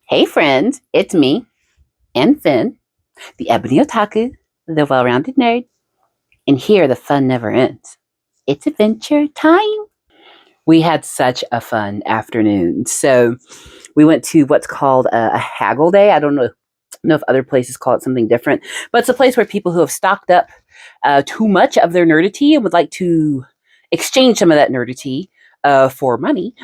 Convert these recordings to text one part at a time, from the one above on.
Hey friends, it's me and Finn, the Ebony Otaku, the well-rounded nerd, and here the fun never ends. It's adventure time. We had such a fun afternoon. So we went to what's called a Haggle Day. I don't know if other places call it something different, but it's a place where people who have stocked up too much of their nerdity and would like to exchange some of that nerdity for money,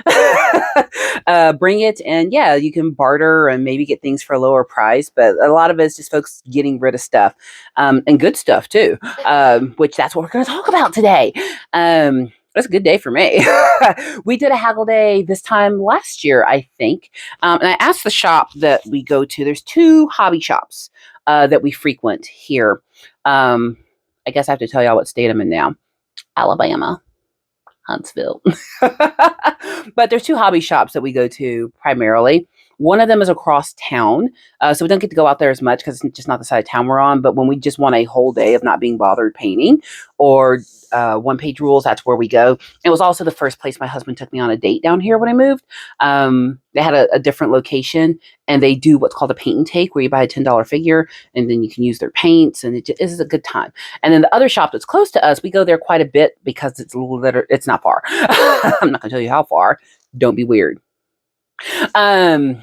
bring it, and yeah, you can barter and maybe get things for a lower price. But a lot of it is just folks getting rid of stuff, and good stuff too, which that's what we're going to talk about today. That's a good day for me. We did a haggle day this time last year, I think. And I asked the shop that we go to. There's two hobby shops that we frequent here. I guess I have to tell y'all what state I'm in now. Alabama, Huntsville. But there's two hobby shops that we go to primarily. One of them is across town, so we don't get to go out there as much because it's just not the side of town we're on. But when we just want a whole day of not being bothered painting or one-page rules, that's where we go. It was also the first place my husband took me on a date down here when I moved. They had a different location, and they do what's called a paint and take, where you buy a $10 figure, and then you can use their paints, and it is a good time. And then the other shop that's close to us, we go there quite a bit because it's not far. I'm not going to tell you how far. Don't be weird. Um,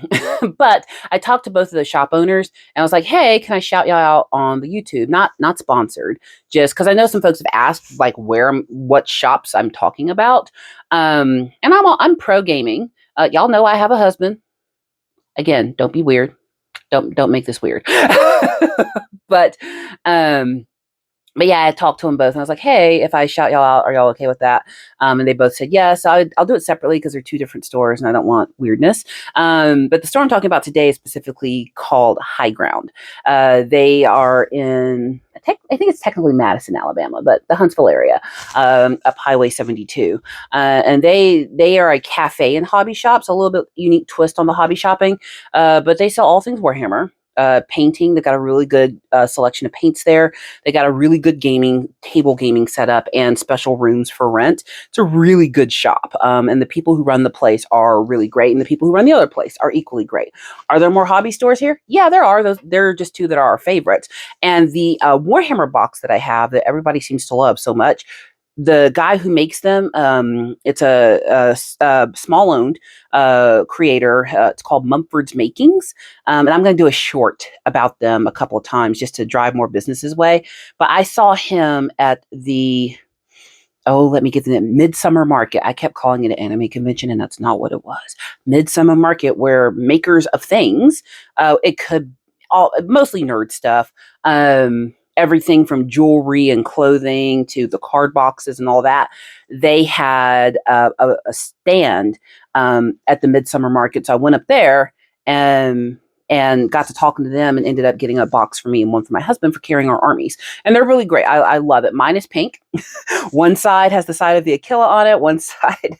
but I talked to both of the shop owners and I was like, "Hey, can I shout y'all out on the YouTube? Not sponsored, just because I know some folks have asked like what shops I'm talking about. And I'm pro gaming. Y'all know I have a husband. Again, don't be weird. Don't make this weird. but um, but yeah, I talked to them both, and I was like, "Hey, if I shout y'all out, are y'all okay with that?" And they both said yes. I'll do it separately because they're two different stores, and I don't want weirdness. But the store I'm talking about today is specifically called Highground. They are in, I think it's technically Madison, Alabama, but the Huntsville area, up Highway 72. And they are a cafe and hobby shop, so a little bit unique twist on the hobby shopping. But they sell all things Warhammer. Painting. They've got a really good selection of paints there. They got a really good table gaming setup, and special rooms for rent. It's a really good shop. And the people who run the place are really great, and the people who run the other place are equally great. Are there more hobby stores here? Yeah, there are. There are just two that are our favorites. And the Warhammer box that I have that everybody seems to love so much, the guy who makes them, it's a small owned creator. It's called Mumford's Makings. And I'm going to do a short about them a couple of times just to drive more business his way. But I saw him at let me get the name, Midsummer Market. I kept calling it an anime convention, and that's not what it was. Midsummer Market, where makers of things, it could mostly nerd stuff. Everything from jewelry and clothing to the card boxes and all that. They had a stand at the Midsummer Market. So I went up there and got to talking to them and ended up getting a box for me and one for my husband for carrying our armies. And they're really great. I love it. Mine is pink. One side has the side of the Aquila on it. One side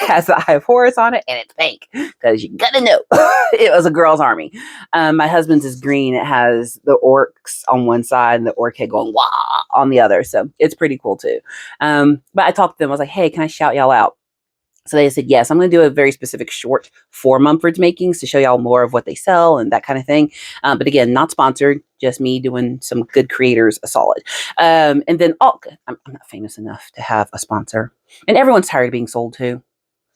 has the Eye of Horus on it, and it's pink because you gotta know it was a girl's army. My husband's is green. It has the orcs on one side and the orc head going wah on the other. So it's pretty cool too. But I talked to them. I was like, "Hey, can I shout y'all out?" So they said, yes, I'm going to do a very specific short for Mumford's Makings to show y'all more of what they sell and that kind of thing. But again, not sponsored, just me doing some good creators a solid. And then I'm not famous enough to have a sponsor. And everyone's tired of being sold to.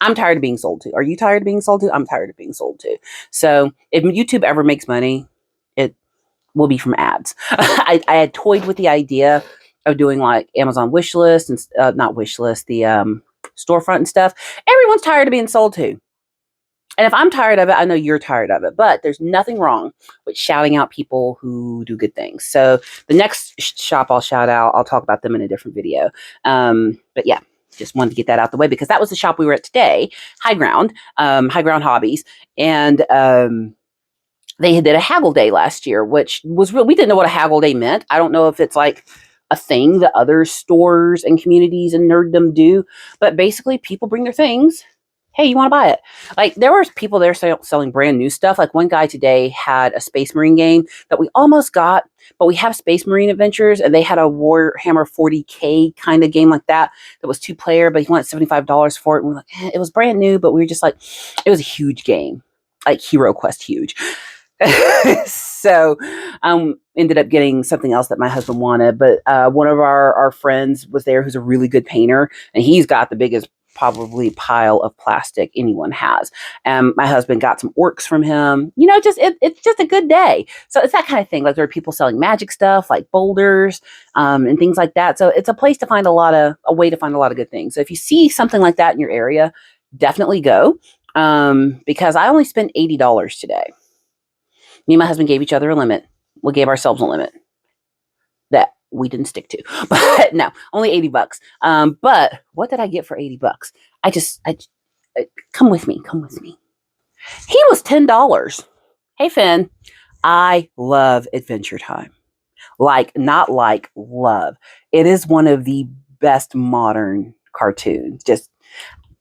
I'm tired of being sold to. Are you tired of being sold to? I'm tired of being sold to. So if YouTube ever makes money, it will be from ads. I had toyed with the idea of doing like Amazon wish list and not wish list, the storefront and stuff. Everyone's tired of being sold to. And if I'm tired of it, I know you're tired of it. But there's nothing wrong with shouting out people who do good things. So the next shop I'll shout out, I'll talk about them in a different video. But yeah, just wanted to get that out the way because that was the shop we were at today, Highground, Highground Hobbies. And they did a haggle day last year, which was real. We didn't know what a haggle day meant. I don't know if it's like a thing that other stores and communities and nerddom do, but basically people bring their things. Hey, you want to buy it? Like there were people there selling brand new stuff. Like one guy today had a Space Marine game that we almost got, but we have Space Marine Adventures, and they had a Warhammer 40K kind of game like that was 2-player, but he wanted $75 for it. And we're like, it was brand new, but we were just like, it was a huge game. like Hero Quest huge. So ended up getting something else that my husband wanted. But one of our friends was there who's a really good painter, and he's got the biggest probably pile of plastic anyone has. And my husband got some orcs from him. It's just a good day. So it's that kind of thing. Like there are people selling magic stuff like boulders and things like that. So it's a place to find a way to find a lot of good things. So if you see something like that in your area, definitely go. Because I only spent $80 today. Me and my husband gave each other a limit. We gave ourselves a limit that we didn't stick to. But no, only $80. But what did I get for $80? I come with me. Come with me. He was $10. Hey, Finn. I love Adventure Time. Not like love. It is one of the best modern cartoons. Just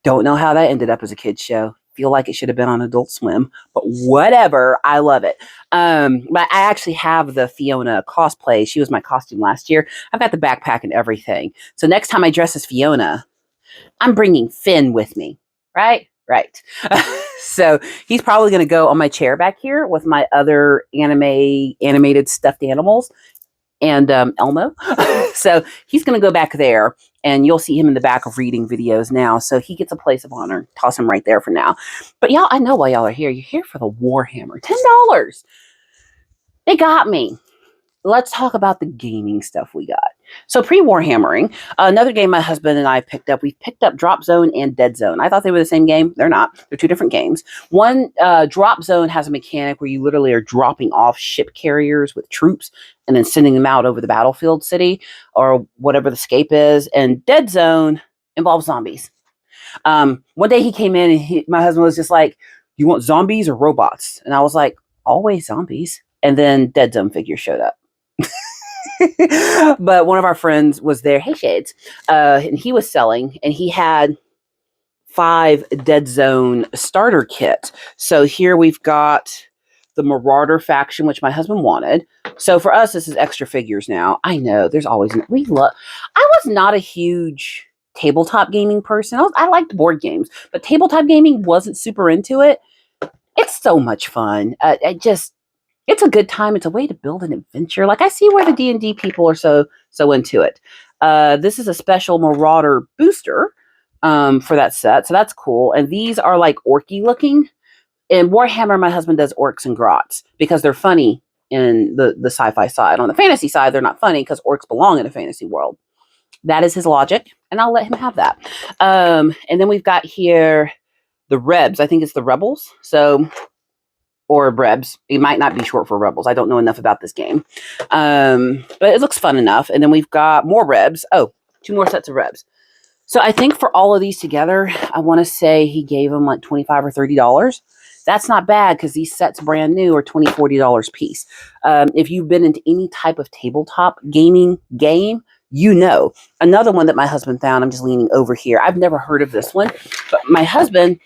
don't know how that ended up as a kid's show. Feel like it should have been on Adult Swim, but whatever. I love it. But I actually have the Fiona cosplay. She was my costume last year. I've got the backpack and everything. So next time I dress as Fiona, I'm bringing Finn with me. Right? Right. So he's probably going to go on my chair back here with my other animated stuffed animals and Elmo. So he's going to go back there, and you'll see him in the back of reading videos now. So he gets a place of honor. Toss him right there for now. But y'all, I know why y'all are here. You're here for the Warhammer. $10. They got me. Let's talk about the gaming stuff we got. So pre-Warhammering, another game my husband and I picked up. We picked up Drop Zone and Dead Zone. I thought they were the same game. They're not. They're two different games. One, Drop Zone has a mechanic where you literally are dropping off ship carriers with troops and then sending them out over the battlefield city or whatever the scape is. And Dead Zone involves zombies. One day he came in and my husband was just like, "You want zombies or robots?" And I was like, "Always zombies." And then Dead Zone figures showed up. But one of our friends was there, hey Shades, and he was selling, and he had 5 Dead Zone starter kits. So here we've got the Marauder faction, which my husband wanted. So for us, this is extra figures now. I know there's always I was not a huge tabletop gaming person. I liked board games, but tabletop gaming wasn't super into it. It's so much fun. It's a good time. It's a way to build an adventure. Like I see where the D&D people are so into it. This is a special Marauder booster for that set. So that's cool. And these are like orky looking. In Warhammer, my husband does orcs and grots because they're funny in the sci-fi side. On the fantasy side, they're not funny because orcs belong in a fantasy world. That is his logic, and I'll let him have that. And then we've got here the Rebs. I think it's the Rebels. Or Rebs. It might not be short for Rebels. I don't know enough about this game. But it looks fun enough. And then we've got more Rebs. Oh, 2 more sets of Rebs. So I think for all of these together, I want to say he gave them like $25 or $30. That's not bad because these sets brand new are $20, $40 a piece. If you've been into any type of tabletop gaming game, you know. Another one that my husband found, I'm just leaning over here. I've never heard of this one, but my husband,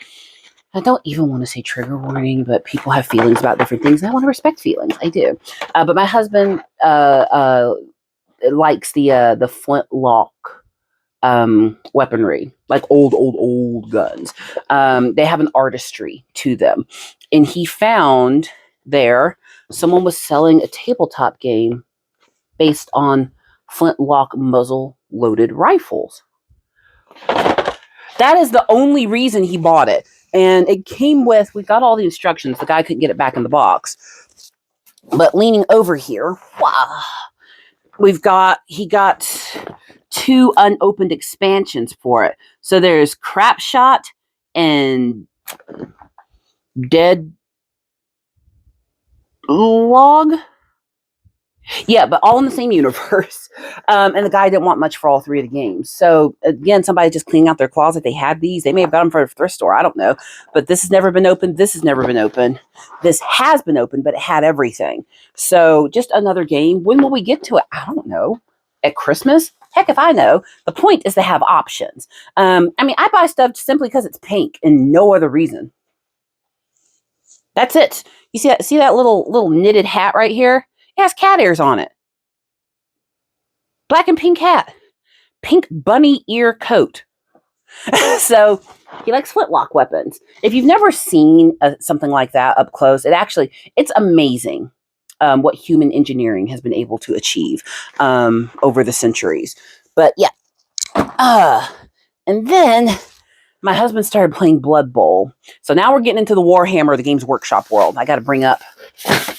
I don't even want to say trigger warning, but people have feelings about different things. And I want to respect feelings. I do. But my husband likes the flintlock weaponry, like old guns. They have an artistry to them. And he found there someone was selling a tabletop game based on flintlock muzzle loaded rifles. That is the only reason he bought it. And it came with, we got all the instructions. The guy couldn't get it back in the box. But leaning over here, wow, he got 2 unopened expansions for it. So there's Crap Shot and Dead Log. Yeah, but all in the same universe. And the guy didn't want much for all 3 of the games. So again, somebody just cleaning out their closet. They had these. They may have got them for a thrift store. I don't know. But this has never been opened. This has never been opened. This has been opened, but it had everything. So just another game. When will we get to it? I don't know. At Christmas? Heck if I know. The point is to have options. I buy stuff simply because it's pink and no other reason. That's it. You see that little knitted hat right here? It has cat ears on it. Black and pink hat. Pink bunny ear coat. So he likes flintlock weapons. If you've never seen something like that up close, it's amazing what human engineering has been able to achieve over the centuries. But yeah, and then my husband started playing Blood Bowl. So now we're getting into the Warhammer, the Games Workshop world. I got to bring up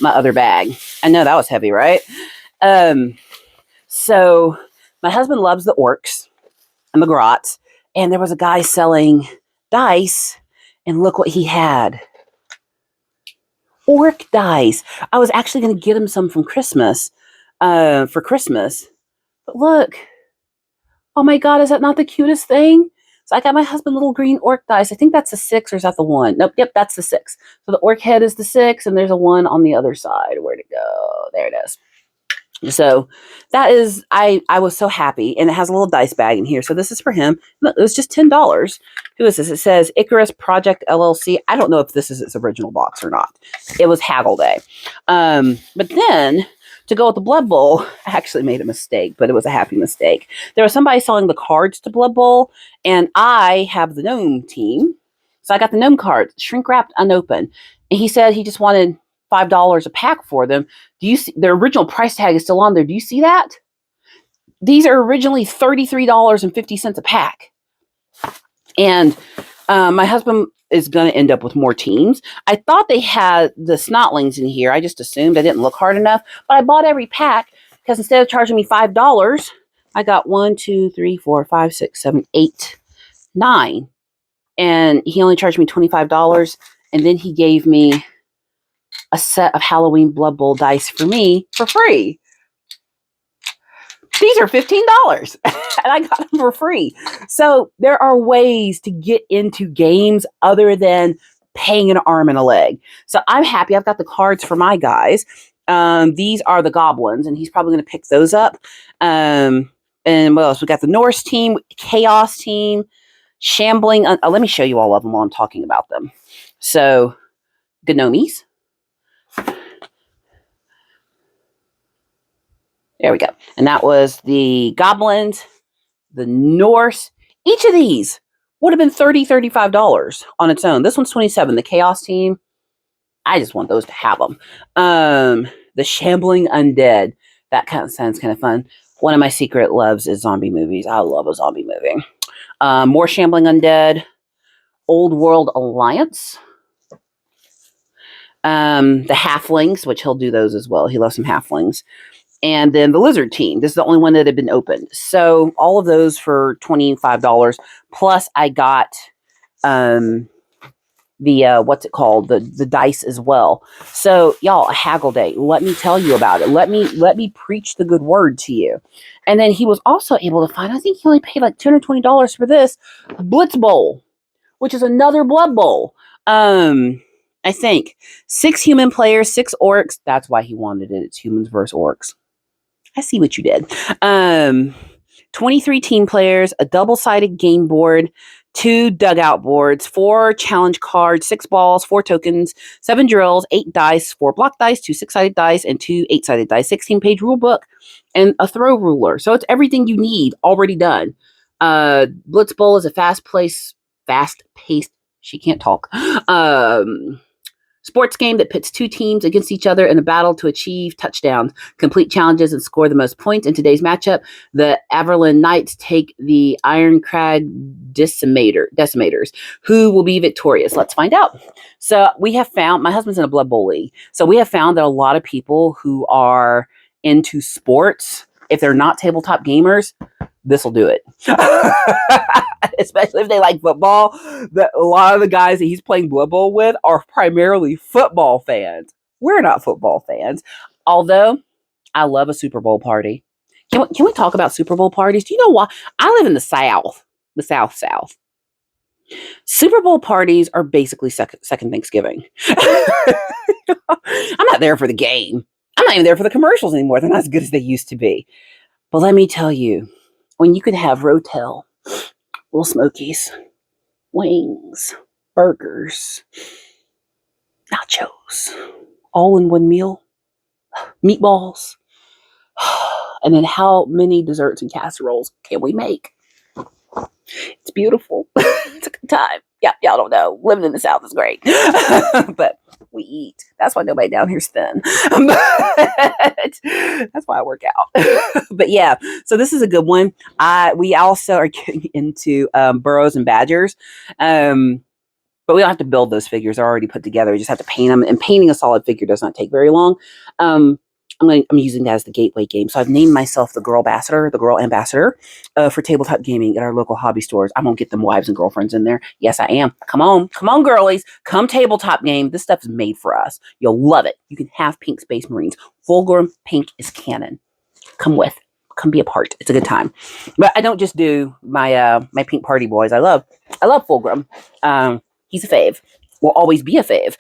my other bag. I know that was heavy, right? So my husband loves the orcs and the grots, and there was a guy selling dice, and look what he had. Orc dice. I was actually going to get him some from Christmas, for Christmas. But look, oh my God, is that not the cutest thing? So I got my husband little green orc dice. I think that's a 6, or is that the 1? Nope, yep, that's the 6. So the orc head is the 6, and there's a 1 on the other side. Where'd it go? There it is. So that is, I was so happy, and it has a little dice bag in here. So this is for him. It was just $10. Who is this? It says Icarus Project LLC. I don't know if this is its original box or not. It was Haggle Day. But then to go with the Blood Bowl, I actually made a mistake, but it was a happy mistake. There was somebody selling the cards to Blood Bowl, and I have the gnome team. So I got the gnome cards, shrink wrapped, unopened. And he said he just wanted $5 a pack for them. Do you see the original price tag is still on there? Do you see that? These are originally $33.50 a pack. And my husband is going to end up with more teams. I thought they had the snotlings in here. I just assumed I didn't look hard enough. But I bought every pack because instead of charging me $5, I got 1, 2, 3, 4, 5, 6, 7, 8, 9. And he only charged me $25. And then he gave me a set of Halloween Blood Bowl dice for me for free. These are $15 and I got them for free. So there are ways to get into games other than paying an arm and a leg. So I'm happy. I've got the cards for my guys. These are the goblins, and he's probably going to pick those up. And what else? We got the Norse team, Chaos team, Shambling. Let me show you all of them while I'm talking about them. So Gnomies. There we go. And that was the goblins, the Norse. Each of these would have been $30, $35 on its own. This one's $27. The Chaos team, I just want those to have them. The Shambling Undead, that kind of sounds kind of fun. One of my secret loves is zombie movies. I love a zombie movie. More Shambling Undead, Old World Alliance. The Halflings, which he'll do those as well. He loves some Halflings. And then the Lizard team. This is the only one that had been opened. So all of those for $25. Plus I got the what's it called? The dice as well. So y'all, a Haggle Day. Let me tell you about it. Let me preach the good word to you. And then he was also able to find, I think he only paid like $220 for this Blitz Bowl, which is another Blood Bowl. I think 6 human players, 6 orcs. That's why he wanted it. It's humans versus orcs. I see what you did. 23 team players, a double-sided game board, 2 dugout boards, 4 challenge cards, 6 balls, 4 tokens, 7 drills, 8 dice, 4 block dice, 2 6-sided dice, and 2 8-sided dice, 16-page rule book, and a throw ruler. So it's everything you need already done. Blitz Bowl is a fast-paced, she can't talk, sports game that pits 2 teams against each other in a battle to achieve touchdowns, complete challenges, and score the most points. In today's matchup, the Averland Knights take the Ironcrag Decimators. Who will be victorious? Let's find out. So we have found, my husband's in a Blood Bowl league, so we have found that a lot of people who are into sports, if they're not tabletop gamers, this will do it. Especially if they like football. A lot of the guys that he's playing Blood Bowl with are primarily football fans. We're not football fans. Although, I love a Super Bowl party. Can we talk about Super Bowl parties? Do you know why? I live in the South. The South. Super Bowl parties are basically second Thanksgiving. I'm not there for the game. I'm not even there for the commercials anymore. They're not as good as they used to be. But let me tell you, when you could have Rotel, Little Smokies, wings, burgers, nachos, all in one meal, meatballs, and then how many desserts and casseroles can we make? It's beautiful. It's a good time. Yeah, y'all don't know. Living in the South is great. But we eat. That's why nobody down here's thin. But that's why I work out. But yeah, so this is a good one. We also are getting into burros and badgers. But we don't have to build those figures. They're already put together. We just have to paint them. And painting a solid figure does not take very long. I'm using that as the gateway game. So I've named myself the girl ambassador for tabletop gaming at our local hobby stores. I'm going to get them wives and girlfriends in there. Yes, I am. Come on, girlies. Come tabletop game. This stuff is made for us. You'll love it. You can have pink Space Marines. Fulgrim pink is canon. Come be a part. It's a good time. But I don't just do my my pink party boys. I love Fulgrim. He's a fave. Will always be a fave.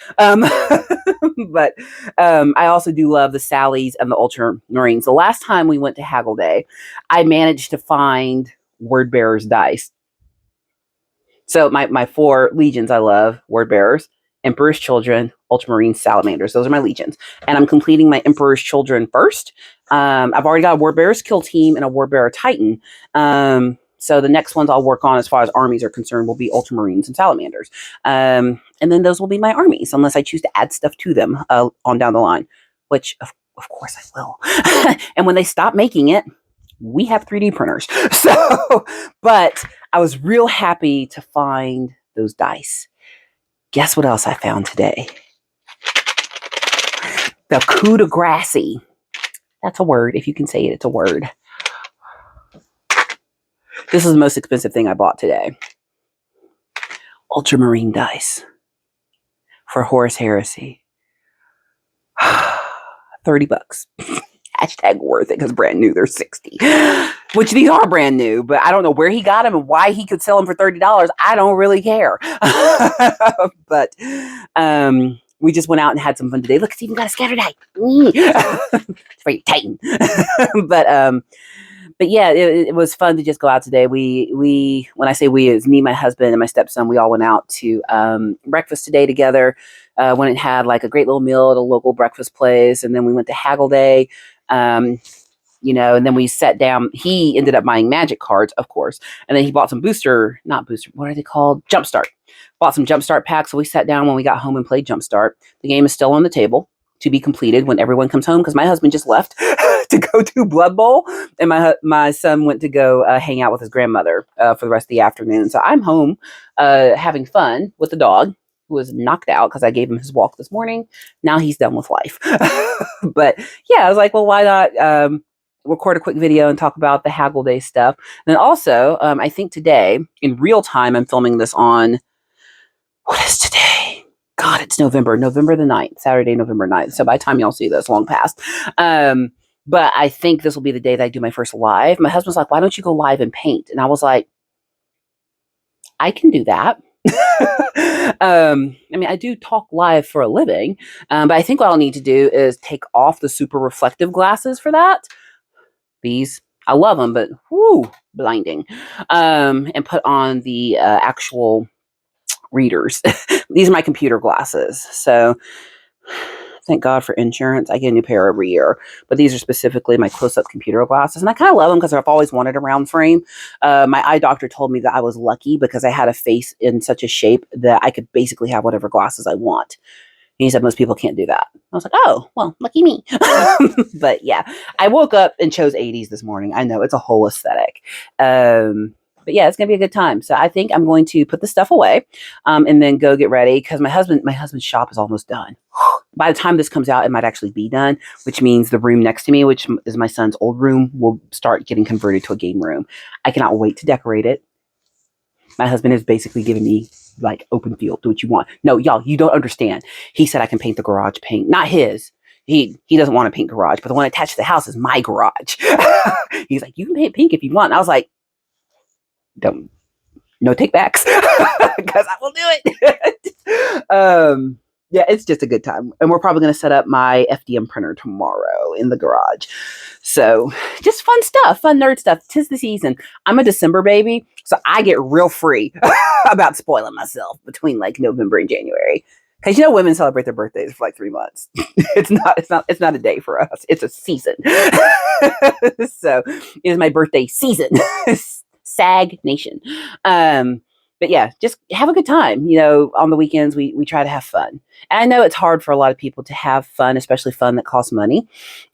But I also do love the Sallys and the Ultramarines. The last time we went to Haggle Day, I managed to find Word Bearers dice. So my 4 legions I love: Word Bearers, Emperor's Children, Ultramarine, Salamanders. Those are my legions. And I'm completing my Emperor's Children first. I've already got a Word Bearers kill team and a Word Bearer Titan. So the next ones I'll work on as far as armies are concerned will be Ultramarines and Salamanders. And then those will be my armies, unless I choose to add stuff to them on down the line, which of course I will. And when they stop making it, we have 3D printers. So, but I was real happy to find those dice. Guess what else I found today? The coup de grace. That's a word. If you can say it, it's a word. This is the most expensive thing I bought today. Ultramarine dice for Horus Heresy. $30. Hashtag worth it, because brand new they're $60. Which these are brand new, but I don't know where he got them and why he could sell them for $30. I don't really care. But we just went out and had some fun today. Look, it's even got a scatter die. It's for your Titan. But yeah, it was fun to just go out today. We when I say we, it's me, my husband, and my stepson. We all went out to breakfast today together. Went and had like a great little meal at a local breakfast place, and then we went to Haggle Day. And then we sat down. He ended up buying magic cards, of course, and then he bought some what are they called? Jumpstart. Bought some Jumpstart packs. So we sat down when we got home and played Jumpstart. The game is still on the table to be completed when everyone comes home, because my husband just left to go to Blood Bowl, and my son went to go hang out with his grandmother for the rest of the afternoon. So I'm home having fun with the dog, who was knocked out because I gave him his walk this morning. Now he's done with life. But yeah, I was like, well, why not record a quick video and talk about the Haggle Day stuff. And then also, I think today, in real time, I'm filming this on, what is today? God, it's November the 9th, Saturday, November 9th. So by the time y'all see this, long past. But I think this will be the day that I do my first live. My husband's like, why don't you go live and paint? And I was like, I can do that. I do talk live for a living, but I think what I'll need to do is take off the super reflective glasses for that. These, I love them, but whoo, blinding. And put on the actual readers. These are my computer glasses. So thank God for insurance. I get a new pair every year, but these are specifically my close-up computer glasses, and I kind of love them because I've always wanted a round frame. My eye doctor told me that I was lucky because I had a face in such a shape that I could basically have whatever glasses I want. And he said most people can't do that. I was like, oh, well, lucky me. But yeah, I woke up and chose 80s this morning. I know, it's a whole aesthetic. But yeah, it's gonna be a good time. So I think I'm going to put the stuff away, and then go get ready, because my husband's shop is almost done. By the time this comes out, it might actually be done, which means the room next to me, which is my son's old room, will start getting converted to a game room. I cannot wait to decorate it. My husband has basically given me like open field, do what you want. No, y'all, you don't understand. He said I can paint the garage paint, not his. He doesn't want to paint garage, but the one attached to the house is my garage. He's like, you can paint pink if you want. And I was like, no take backs, because I will do it. Yeah, it's just a good time. And we're probably going to set up my FDM printer tomorrow in the garage. So just fun stuff, fun nerd stuff. 'Tis the season. I'm a December baby, so I get real free about spoiling myself between like November and January. Because women celebrate their birthdays for like 3 months. It's not a day for us. It's a season. So it is my birthday season. Sag Nation. But yeah, just have a good time. On the weekends, we try to have fun. And I know it's hard for a lot of people to have fun, especially fun that costs money.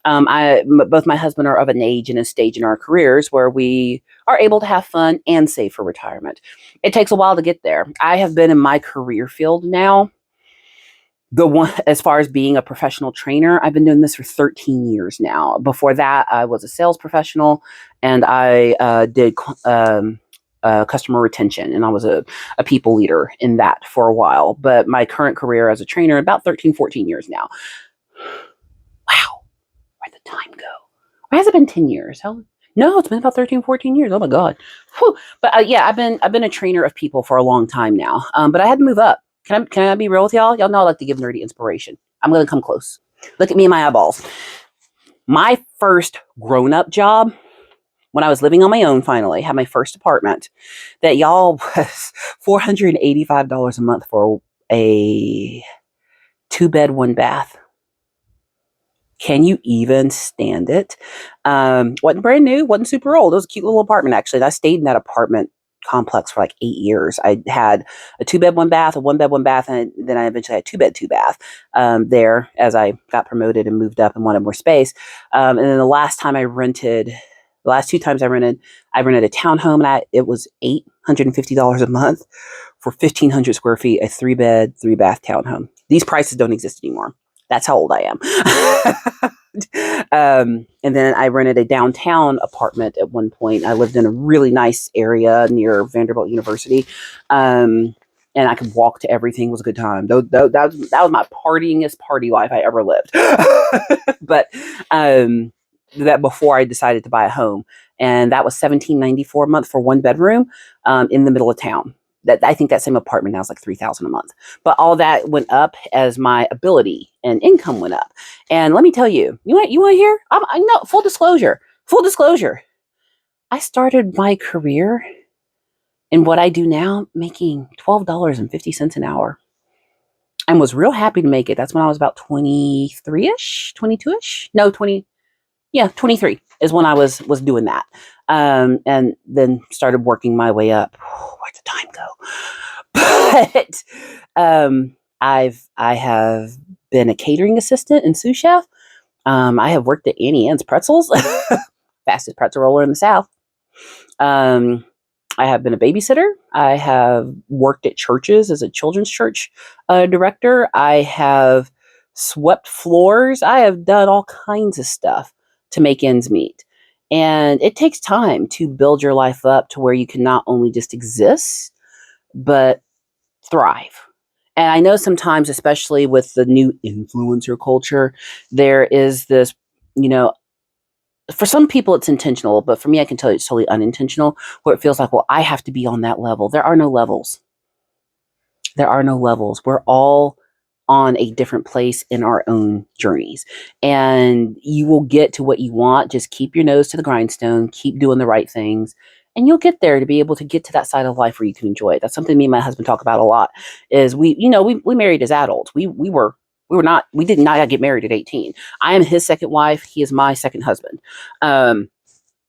Both my husband are of an age and a stage in our careers where we are able to have fun and save for retirement. It takes a while to get there. I have been in my career field now, the one as far as being a professional trainer. I've been doing this for 13 years now. Before that, I was a sales professional, and I did customer retention, and I was a people leader in that for a while. But my current career as a trainer, about 13, 14 years now. Wow, where'd the time go? Why has it been 10 years? Hell, no, it's been about 13, 14 years. Oh my God. Whew. But yeah, I've been a trainer of people for a long time now. But I had to move up. Can I be real with y'all? Y'all know I like to give nerdy inspiration. I'm going to come close. Look at me and my eyeballs. My first grown-up job, when I was living on my own, finally, had my first apartment, that y'all was $485 a month for a 2-bed, 1-bath. Can you even stand it? Wasn't brand new, wasn't super old. It was a cute little apartment, actually. And I stayed in that apartment complex for like 8 years. I had a 2-bed, 1-bath, a 1-bed, 1-bath, and then I eventually had a 2-bed, 2-bath there as I got promoted and moved up and wanted more space. And then the last 2 times I rented a townhome, and it was $850 a month for 1,500 square feet, a 3-bed, 3-bath townhome. These prices don't exist anymore. That's how old I am. And then I rented a downtown apartment at one point. I lived in a really nice area near Vanderbilt University. And I could walk to everything. It was a good time. That was my partyingest party life I ever lived. But that before I decided to buy a home. And that was $1,794 a month for 1 bedroom in the middle of town. I think that same apartment now is like $3,000 a month. But all that went up as my ability and income went up. And let me tell you, you want to hear? I know. Full disclosure. I started my career in what I do now, making $12.50 an hour, and was real happy to make it. That's when I was about 23ish, 22ish. No, 20. Yeah, 23 is when I was doing that. And then started working my way up. Where'd the time go? But I have been a catering assistant and sous chef. I have worked at Annie Ann's Pretzels, fastest pretzel roller in the South. I have been a babysitter. I have worked at churches as a children's church director. I have swept floors. I have done all kinds of stuff to make ends meet. And it takes time to build your life up to where you can not only just exist, but thrive. And I know sometimes, especially with the new influencer culture, there is this, for some people it's intentional, but for me, I can tell you it's totally unintentional, where it feels like, well, I have to be on that level. There are no levels. We're all on a different place in our own journeys. And you will get to what you want. Just keep your nose to the grindstone, keep doing the right things, and you'll get there to be able to get to that side of life where you can enjoy it. That's something me and my husband talk about a lot, is we married as adults. We did not get married at 18. I am his second wife. He is my second husband.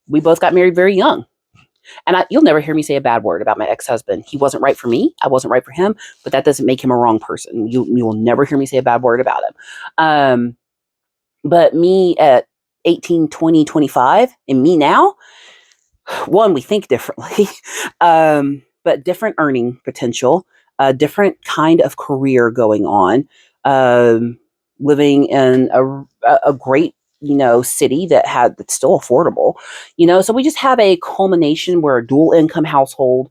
We both got married very young. And you'll never hear me say a bad word about my ex-husband. He wasn't right for me. I wasn't right for him. But that doesn't make him a wrong person. You will never hear me say a bad word about him. But me at 18, 20, 25, and me now, one, we think differently. But different earning potential, a different kind of career going on, living in a great city that's still affordable, so we just have a culmination. We're a dual income household.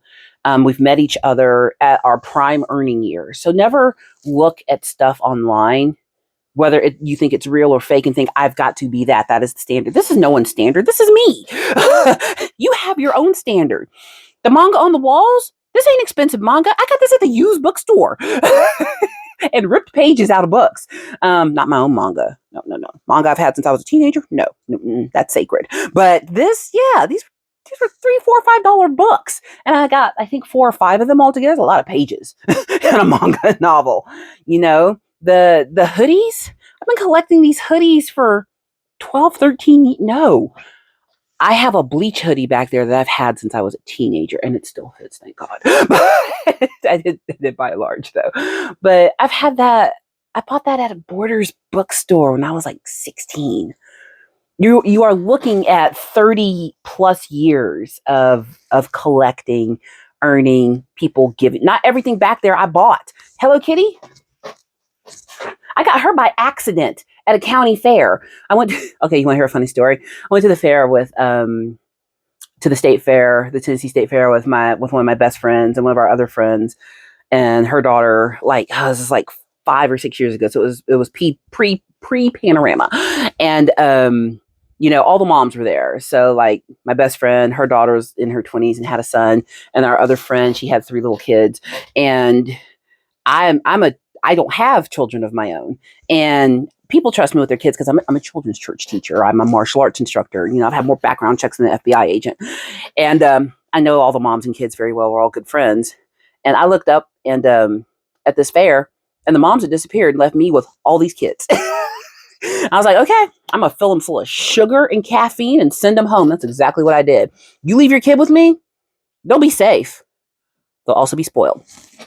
We've met each other at our prime earning years. So never look at stuff online, whether you think it's real or fake, and think I've got to be that. That is the standard. This is no one's standard. This is me. You have your own standard. The manga on the walls, this ain't expensive manga. I got this at the used bookstore. And ripped pages out of books. Not my own manga. No. Manga I've had since I was a teenager. No, that's sacred. But these were $3, $4, $5 books, and I got, I think, 4 or 5 of them all together. That's a lot of pages in a manga novel. The hoodies. I've been collecting these hoodies for 12, 13. No, I have a bleach hoodie back there that I've had since I was a teenager, and it still fits, thank God. I did buy a large though. But I've had that. I bought that at a Borders bookstore when I was like 16. You are looking at 30 plus years of collecting, earning, people giving. Not everything back there I bought. Hello Kitty. I got her by accident at a county fair. I went to, okay, you want to hear a funny story? I went to the fair with to the state fair, the Tennessee State Fair with one of my best friends and one of our other friends and her daughter. Like, oh, this is like 5 or 6 years ago, so it was pre Panorama, and all the moms were there. So like my best friend, her daughter was in her 20s and had a son, and our other friend, she had 3 little kids, and I don't have children of my own, and people trust me with their kids because I'm a children's church teacher. I'm a martial arts instructor. I've had more background checks than an FBI agent, and I know all the moms and kids very well. We're all good friends, and I looked up and at this fair, and the moms had disappeared and left me with all these kids. I was like, okay, I'm gonna fill them full of sugar and caffeine and send them home. That's exactly what I did. You leave your kid with me, they'll be safe. They'll also be spoiled.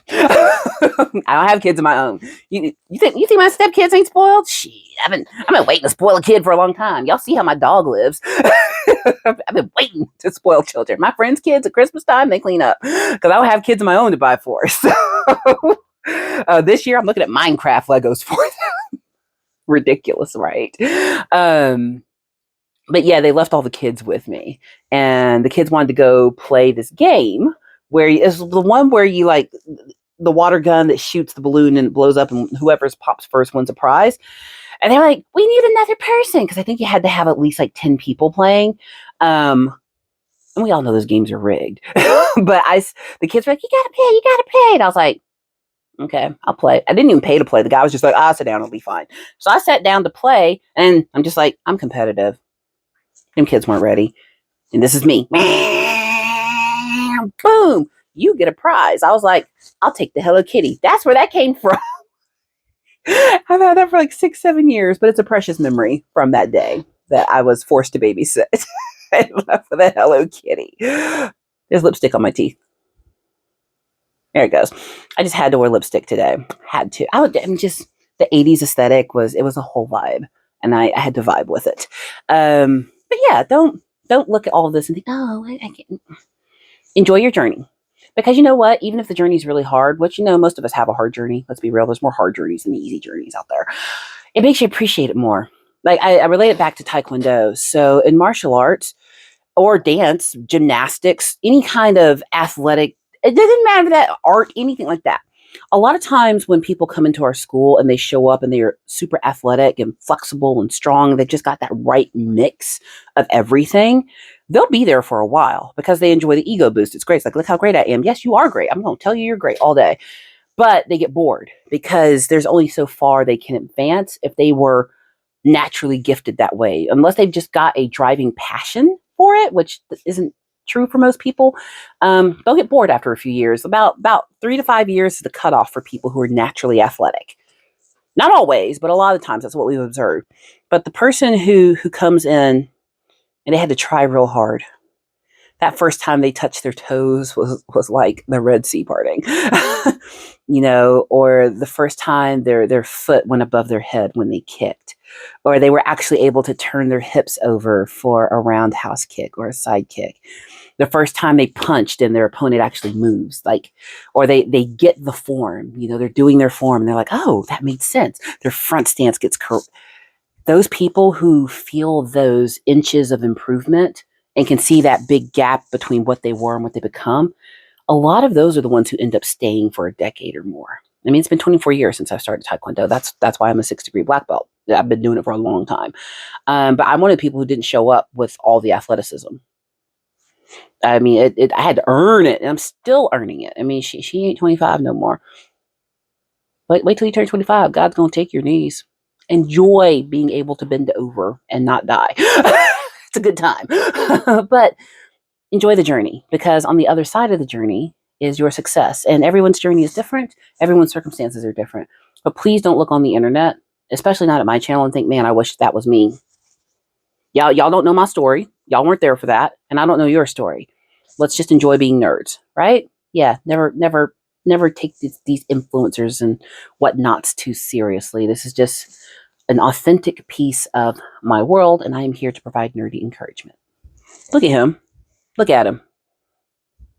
I don't have kids of my own. You think my stepkids ain't spoiled? Shit, I've been waiting to spoil a kid for a long time. Y'all see how my dog lives. I've been waiting to spoil children. My friends' kids at Christmas time, they clean up because I don't have kids of my own to buy for. So this year I'm looking at Minecraft Legos for them. Ridiculous, right? But yeah, they left all the kids with me, and the kids wanted to go play this game where it's the one where you like the water gun that shoots the balloon and it blows up, and whoever pops first wins a prize. And they're like, we need another person, because I think you had to have at least like 10 people playing. And we all know those games are rigged. But the kids were like, you gotta pay. And I was like, okay, I'll play. I didn't even pay to play. The guy was just like, I'll sit down, it'll be fine. So I sat down to play, and I'm just like, I'm competitive. Them kids weren't ready. And this is me. Boom! You get a prize. I was like, I'll take the Hello Kitty. That's where that came from. I've had that for like 6-7 years, but it's a precious memory from that day that I was forced to babysit. I left with a Hello Kitty. There's lipstick on my teeth. There it goes. I just had to wear lipstick today. Had to. The 80s aesthetic was a whole vibe, and I had to vibe with it. But yeah, don't look at all of this and think, oh, I can't. Enjoy your journey. Because you know what? Even if the journey is really hard, which, most of us have a hard journey. Let's be real. There's more hard journeys than easy journeys out there. It makes you appreciate it more. Like I relate it back to Taekwondo. So in martial arts or dance, gymnastics, any kind of athletic, it doesn't matter that art, anything like that. A lot of times when people come into our school and they show up and they're super athletic and flexible and strong, they've just got that right mix of everything. They'll be there for a while because they enjoy the ego boost. It's great. It's like, look how great I am. Yes, you are great. I'm going to tell you you're great all day. But they get bored because there's only so far they can advance if they were naturally gifted that way. Unless they've just got a driving passion for it, which isn't true for most people. They'll get bored after a few years. About 3 to 5 years is the cutoff for people who are naturally athletic. Not always, but a lot of times that's what we've observed. But the person who comes in and they had to try real hard, that first time they touched their toes was like the Red Sea parting, or the first time their foot went above their head when they kicked, or they were actually able to turn their hips over for a roundhouse kick or a side kick. The first time they punched and their opponent actually moves, or they get the form, they're doing their form and they're like, oh, that made sense. Their front stance gets curved. Those people who feel those inches of improvement and can see that big gap between what they were and what they become, a lot of those are the ones who end up staying for a decade or more. I mean, it's been 24 years since I started Taekwondo. That's why I'm a 6-degree black belt. I've been doing it for a long time. But I'm one of the people who didn't show up with all the athleticism. I mean, I had to earn it, and I'm still earning it. I mean, she ain't 25 no more. Wait till you turn 25. God's going to take your knees. Enjoy being able to bend over and not die. It's a good time. But enjoy the journey, because on the other side of the journey is your success. And everyone's journey is different. Everyone's circumstances are different. But please don't look on the internet, especially not at my channel, and think, man, I wish that was me. Y'all don't know my story. Y'all weren't there for that, and I don't know your story. Let's just enjoy being nerds, right? Yeah, never take these influencers and whatnots too seriously. This is just an authentic piece of my world, and I am here to provide nerdy encouragement. Look at him. Look at him.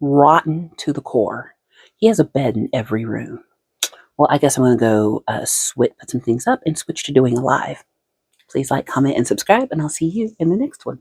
Rotten to the core. He has a bed in every room. Well, I guess I'm going to go put some things up and switch to doing a live. Please like, comment, and subscribe, and I'll see you in the next one.